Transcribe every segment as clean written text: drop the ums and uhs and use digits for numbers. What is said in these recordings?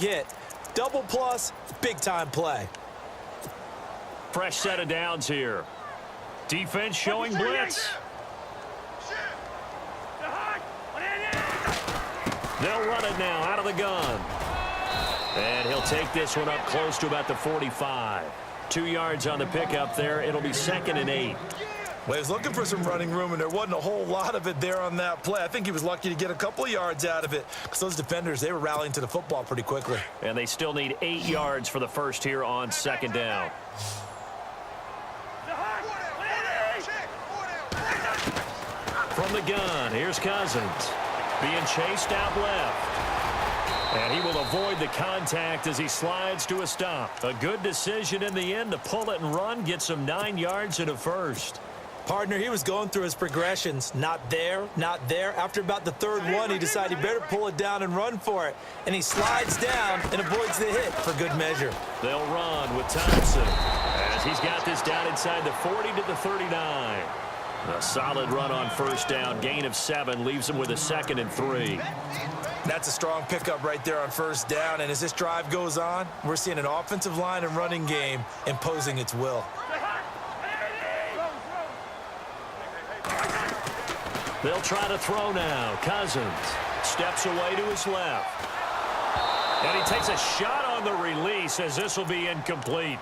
hit. Double plus, big-time play. Fresh set of downs here. Defense showing blitz. They'll run it now out of the gun. And he'll take this one up close to about the 45. 2 yards on the pickup there. It'll be 2nd and 8. Well, he was looking for some running room, and there wasn't a whole lot of it there on that play. I think he was lucky to get a couple of yards out of it because those defenders, they were rallying to the football pretty quickly. And they still need 8 yards for the first here on 2nd down. From the gun, here's Cousins. Being chased out left. And he will avoid the contact as he slides to a stop. A good decision in the end to pull it and run, get some 9 yards and a first. Partner, he was going through his progressions. Not there, not there. After about the 3rd one, he decided he better pull it down and run for it. And he slides down and avoids the hit for good measure. They'll run with Thompson as he's got this down inside the 40 to the 39. A solid run on 1st down. Gain of 7 leaves him with a 2nd and 3. That's a strong pickup right there on 1st down. And as this drive goes on, we're seeing an offensive line and running game imposing its will. They'll try to throw now. Cousins steps away to his left. And he takes a shot on the release as this will be incomplete.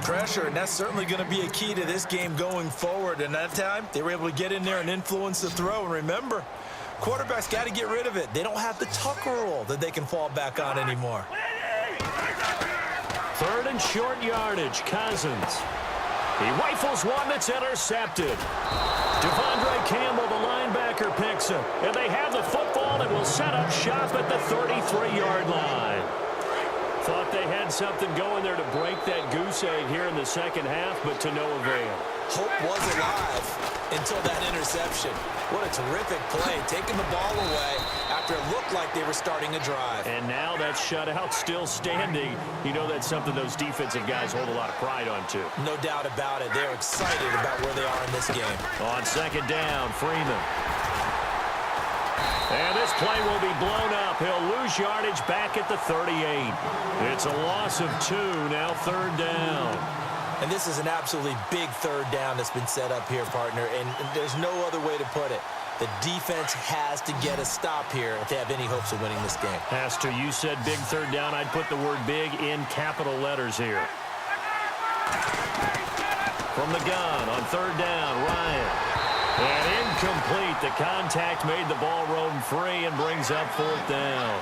Pressure, and that's certainly going to be a key to this game going forward. And that time, they were able to get in there and influence the throw. And remember, quarterbacks got to get rid of it. They don't have the tuck rule that they can fall back on anymore. 3rd and short yardage. Cousins. He rifles one that's intercepted. Devondre Campbell, the linebacker, picks him. And they have the football and will set up shop at the 33-yard line. Thought they had something going there to break that goose egg here in the 2nd half, but to no avail. Hope was alive until that interception. What a terrific play, taking the ball away after it looked like they were starting a drive. And now that shutout still standing. You know that's something those defensive guys hold a lot of pride on, too. No doubt about it. They're excited about where they are in this game. On 2nd down, Freeman. And this play will be blown up. He'll lose yardage back at the 38. It's a loss of 2, now 3rd down. And this is an absolutely big 3rd down that's been set up here, partner, and there's no other way to put it. The defense has to get a stop here if they have any hopes of winning this game. Has to. You said big 3rd down. I'd put the word big in capital letters here. From the gun on 3rd down, Ryan. And incomplete. The contact made the ball roam free and brings up 4th down.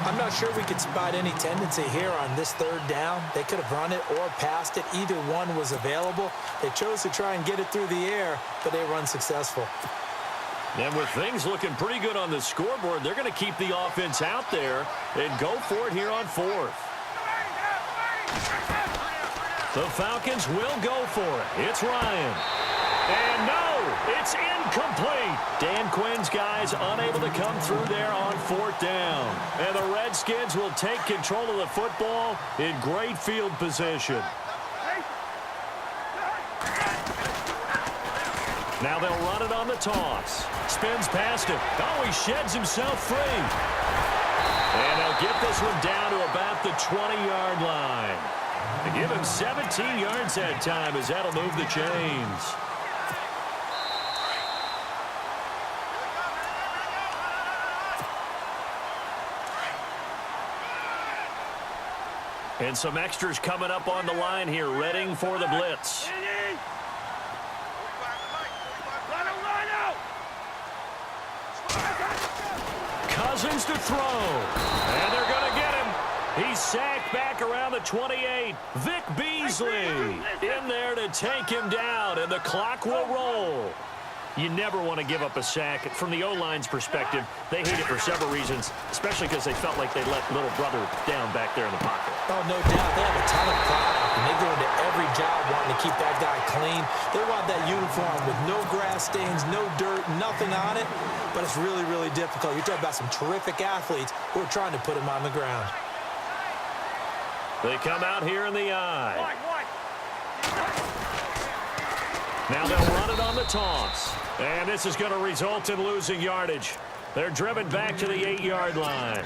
I'm not sure we could spot any tendency here on this 3rd down. They could have run it or passed it. Either one was available. They chose to try and get it through the air, but they were unsuccessful. And with things looking pretty good on the scoreboard, they're going to keep the offense out there and go for it here on 4th. The Falcons will go for it. It's Ryan. And no, it's incomplete. Dan Quinn's guys unable to come through there on 4th down. And the Redskins will take control of the football in great field position. Now they'll run it on the toss. Spins past him. Oh, he sheds himself free. And they'll get this one down to about the 20-yard line. They give him 17 yards that time as that'll move the chains. And some extras coming up on the line here, readying for the blitz. Cousins to throw. And they're going to get him. He's sacked back around the 28. Vic Beasley in there to take him down, and the clock will roll. You never want to give up a sack. From the O-line's perspective, they hate it for several reasons, especially because they felt like they let little brother down back there in the pocket. Oh, no doubt. They have a ton of pride, and they go into every job wanting to keep that guy clean. They want that uniform with no grass stains, no dirt, nothing on it, but it's really, really difficult. You're talking about some terrific athletes who are trying to put him on the ground. They come out here in the eye. Now they'll run it on the toss. And this is going to result in losing yardage. They're driven back to the 8-yard line.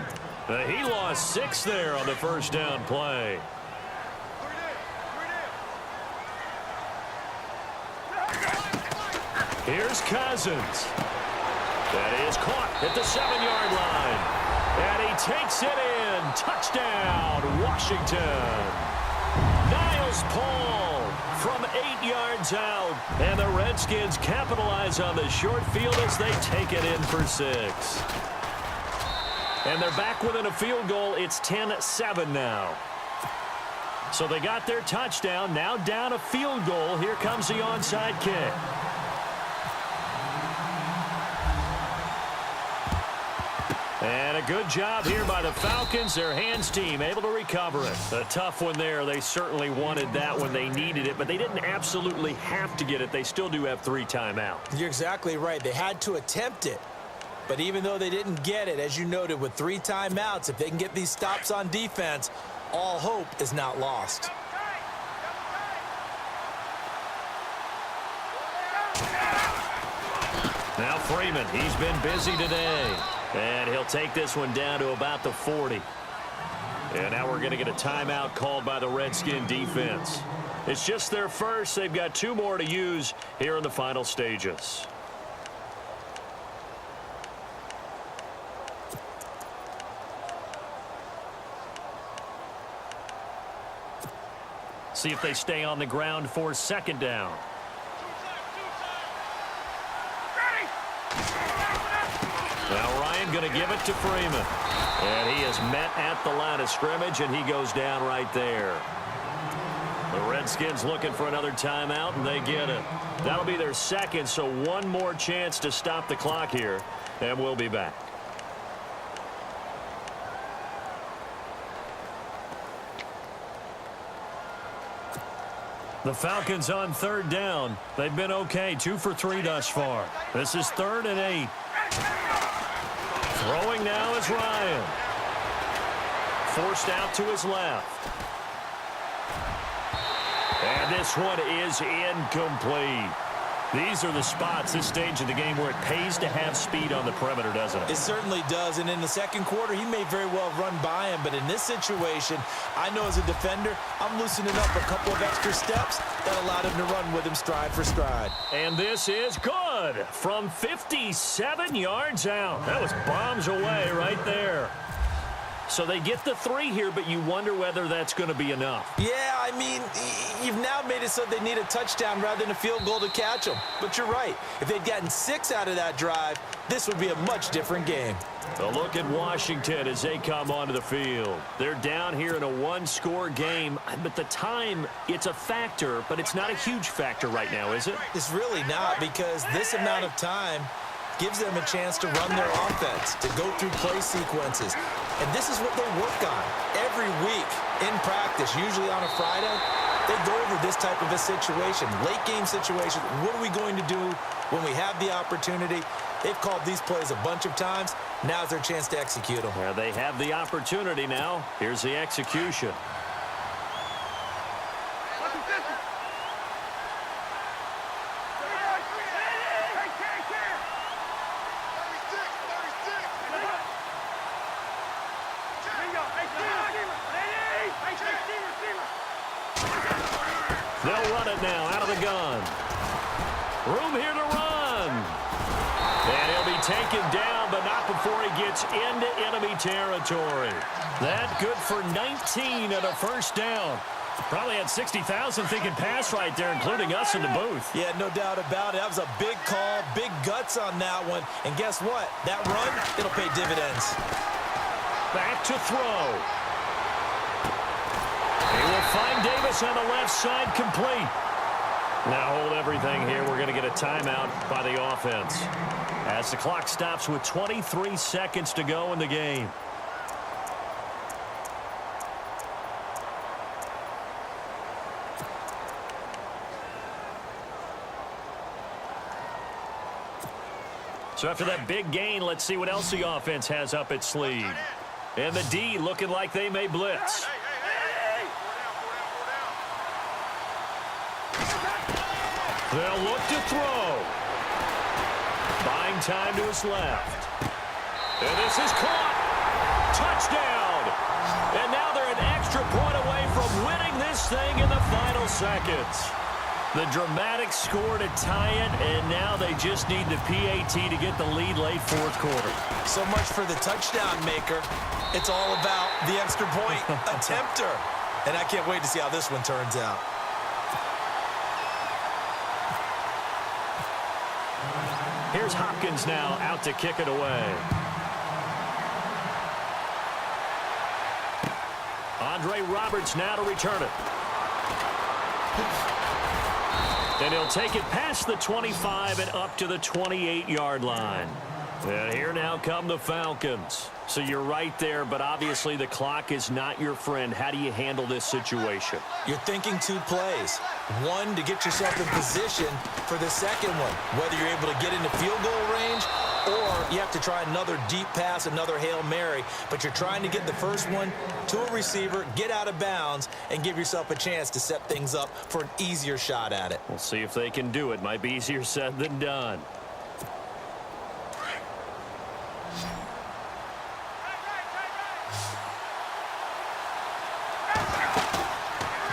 He lost 6 there on the first down play. Here's Cousins. That is caught at the 7-yard line. And he takes it in. Touchdown, Washington. Niles Paul from 8 yards out. And the Redskins capitalize on the short field as they take it in for 6. And they're back within a field goal. It's 10-7 now. So they got their touchdown. Now down a field goal. Here comes the onside kick. And a good job here by the Falcons. Their hands team able to recover it. A tough one there. They certainly wanted that when they needed it, but they didn't absolutely have to get it. They still do have 3 timeouts. You're exactly right. They had to attempt it. But even though they didn't get it, as you noted, with 3 timeouts, if they can get these stops on defense, all hope is not lost. Now Freeman, he's been busy today. And he'll take this one down to about the 40. And now we're going to get a timeout called by the Redskin defense. It's just their first. They've got 2 more to use here in the final stages. See if they stay on the ground for 2nd down. Now Ryan going to give it to Freeman. And he is met at the line of scrimmage, and he goes down right there. The Redskins looking for another timeout, and they get it. That'll be their 2nd, so 1 more chance to stop the clock here, and we'll be back. The Falcons on 3rd down. They've been okay, 2 for 3 thus far. This is 3rd and 8. Throwing now is Ryan. Forced out to his left. And this one is incomplete. These are the spots, this stage of the game, where it pays to have speed on the perimeter, doesn't it? It certainly does, and in the 2nd quarter, he may very well run by him, but in this situation, I know as a defender, I'm loosening up a couple of extra steps that allowed him to run with him stride for stride. And this is good from 57 yards out. That was bombs away right there. So they get the 3 here, but you wonder whether that's going to be enough. Yeah, I mean, you've now made it so they need a touchdown rather than a field goal to catch them. But you're right. If they'd gotten 6 out of that drive, this would be a much different game. A look at Washington as they come onto the field. They're down here in a 1-score game, but the time, it's a factor, but it's not a huge factor right now, is it? It's really not, because this amount of time gives them a chance to run their offense, to go through play sequences. And this is what they work on every week in practice, usually on a Friday. They go over this type of a situation, late game situation. What are we going to do when we have the opportunity? They've called these plays a bunch of times. Now's their chance to execute them. Well, they have the opportunity now. Here's the execution. They'll run it now out of the gun. Room here to run. And he'll be taken down, but not before he gets into enemy territory. That good for 19 at a first down. Probably had 60,000 thinking pass right there, including us in the booth. Yeah, no doubt about it. That was a big call, big guts on that one. And guess what? That run, it'll pay dividends. Back to throw. He will find Davis on the left side, complete. Now hold everything here. We're going to get a timeout by the offense as the clock stops with 23 seconds to go in the game. So after that big gain, let's see what else the offense has up its sleeve. And the D looking like they may blitz. They'll look to throw. Buying time to his left. And this is caught. touchdown. And now they're an extra point away from winning this thing in the final seconds. The dramatic score to tie it, and now they just need the PAT to get the lead late fourth quarter. So much for the touchdown maker. It's all about the extra point attempter. And I can't wait to see how this one turns out. Here's Hopkins now out to kick it away. Andre Roberts now to return it. And he'll take it past the 25 and up to the 28-yard line. And here now come the Falcons. So you're right there, but obviously the clock is not your friend. How do you handle this situation? You're thinking two plays. One, to get yourself in position for the second one, whether you're able to get into field goal range or you have to try another deep pass, another Hail Mary. But you're trying to get the first one to a receiver, get out of bounds, and give yourself a chance to set things up for an easier shot at it. We'll see if they can do it. Might be easier said than done.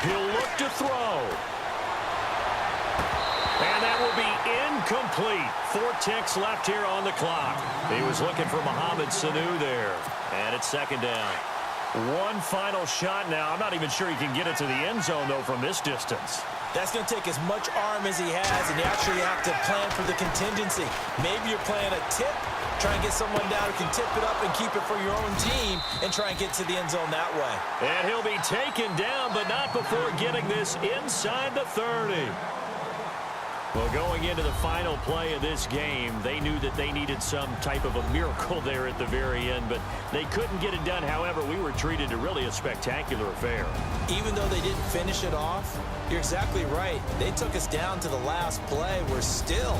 He'll look to throw. And that will be incomplete. 4 ticks left here on the clock. He was looking for Mohamed Sanu there. And it's second down. One final shot now. I'm not even sure he can get it to the end zone, though, from this distance. That's going to take as much arm as he has, and you actually have to plan for the contingency. Maybe you're playing a tip, try and get someone down who can tip it up and keep it for your own team and try and get to the end zone that way. And he'll be taken down, but not before getting this inside the 30. Well, going into the final play of this game, they knew that they needed some type of a miracle there at the very end, but they couldn't get it done. However, we were treated to really a spectacular affair. Even though they didn't finish it off, you're exactly right. They took us down to the last play. We're still,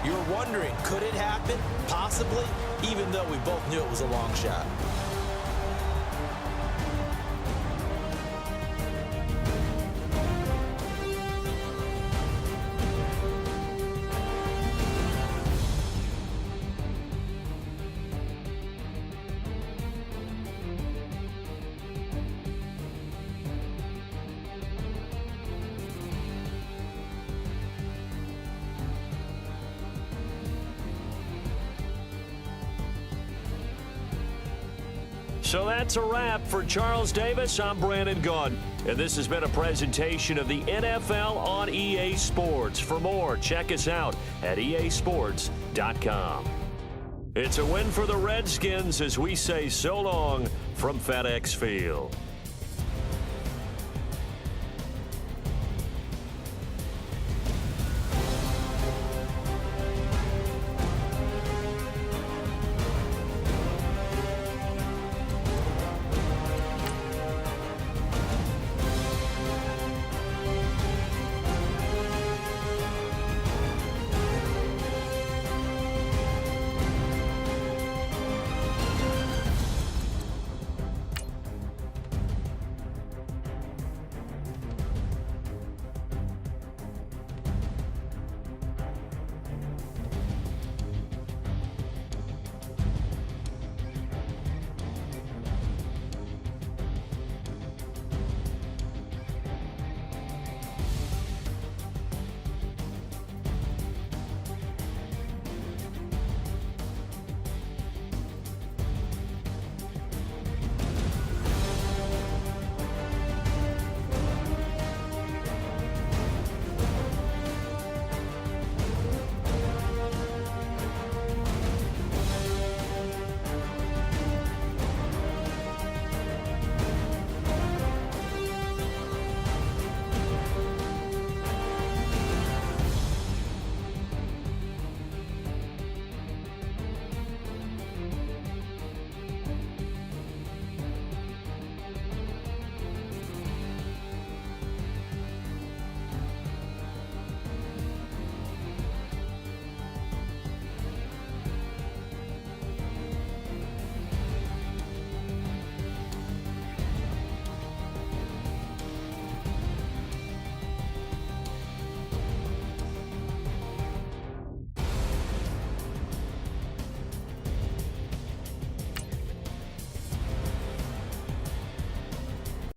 you're wondering, could it happen? Possibly, even though we both knew it was a long shot. So that's a wrap for Charles Davis. I'm Brandon Gaudin, and this has been a presentation of the NFL on EA Sports. For more, check us out at easports.com. It's a win for the Redskins as we say so long from FedEx Field.